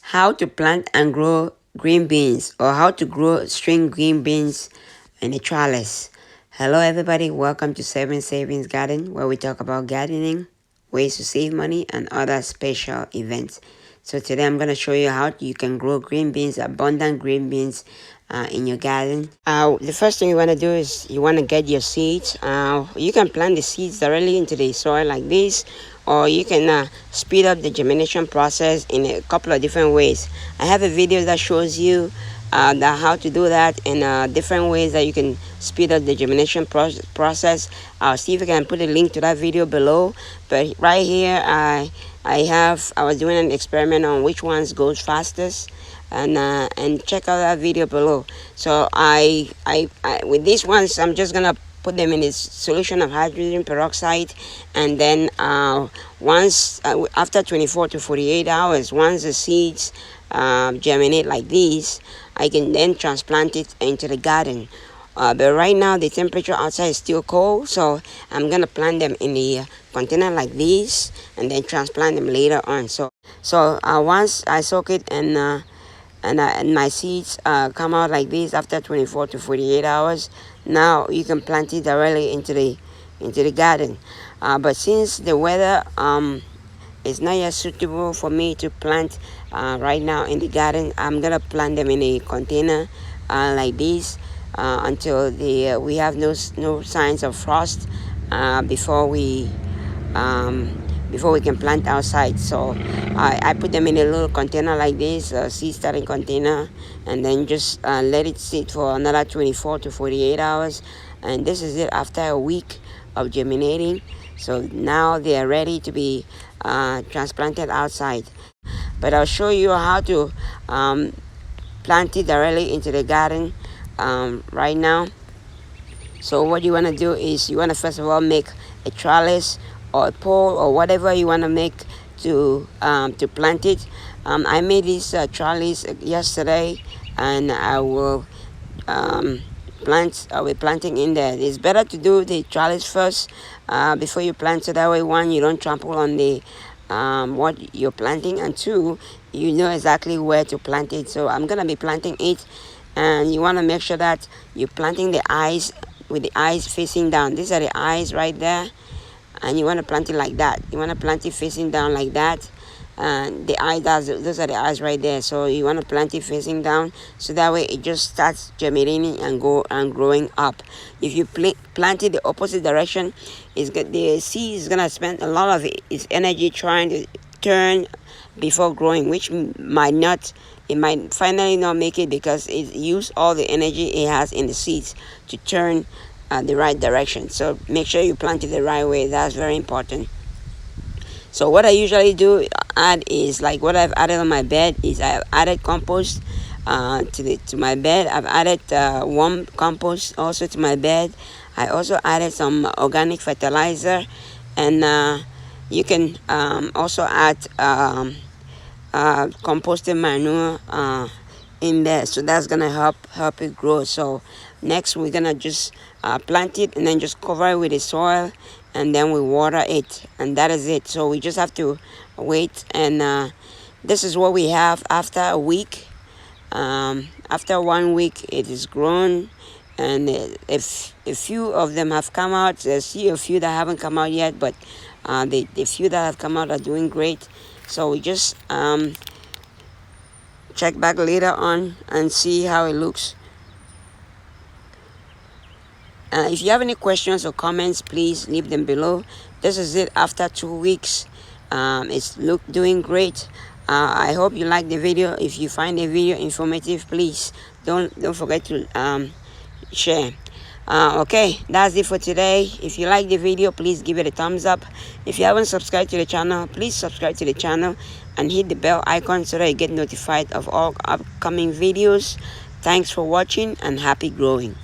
How to plant and grow green beans, or how to grow string green beans in a trellis. Hello everybody, welcome to Seven Savings Garden, where we talk about gardening, ways to save money, and other special events. So today I'm going to show you how you can grow green beans, abundant green beans in your garden. The first thing you want to do is you want to get your seeds. You can plant the seeds directly into the soil like this, or you can speed up the germination process in a couple of different ways. I have a video that shows you how to do that in different ways that you can speed up the germination process. I'll see if I can put a link to that video below. But right here, I was doing an experiment on which ones goes fastest, and check out that video below. So I with these ones, I'm just gonna put them in a solution of hydrogen peroxide, and then once after 24 to 48 hours, once the seeds germinate like these, I can then transplant it into the garden. But right now the temperature outside is still cold, so I'm gonna plant them in the container like this and then transplant them later on. So once I soak it and my seeds come out like this after 24 to 48 hours, now you can plant it directly into the garden. But since the weather is not yet suitable for me to plant right now in the garden, I'm gonna plant them in a container like this until we have no signs of frost before we can plant outside. So I put them in a little container like this, a seed starting container, and then just let it sit for another 24 to 48 hours. And this is it after a week of germinating. So now they are ready to be transplanted outside. But I'll show you how to plant it directly into the garden right now. So what you want to do is you want to first of all make a trellis or a pole or whatever you want to make to plant it. I made this trellis yesterday, and I will be planting in there. It's better to do the trellis first before you plant, so that way, one, you don't trample on the what you're planting, and two, you know exactly where to plant it. So I'm gonna be planting it, and you want to make sure that you're planting the eyes with the eyes facing down. These are the eyes right there, and you want to plant it like that. You want to plant it facing down like that, and the eye those are the eyes right there. So you want to plant it facing down, so that way it just starts germinating and growing up. If you plant it the opposite direction, the seed is gonna spend a lot of its energy trying to turn before growing, which it might finally not make it, because it used all the energy it has in the seeds to turn the right direction. So make sure you plant it the right way. That's very important. So what I usually do add is, like what I've added on my bed is I've added compost to my bed. I've added warm compost also to my bed. I also added some organic fertilizer, and you can also add composted manure in there, so that's gonna help it grow. So next we're gonna just plant it and then just cover it with the soil, and then we water it, and that is it. So we just have to wait, and this is what we have after a week. After 1 week it is grown, and if a few of them have come out, there's still a few that haven't come out yet, but the few that have come out are doing great. So we just check back later on and see how it looks. If you have any questions or comments, please leave them below. This is it after 2 weeks. It's doing great. I hope you like the video. If you find the video informative, please don't forget to share. Okay, that's it for today. If you like the video, please give it a thumbs up. If you haven't subscribed to the channel, please subscribe to the channel and hit the bell icon so that you get notified of all upcoming videos. Thanks for watching, and happy growing.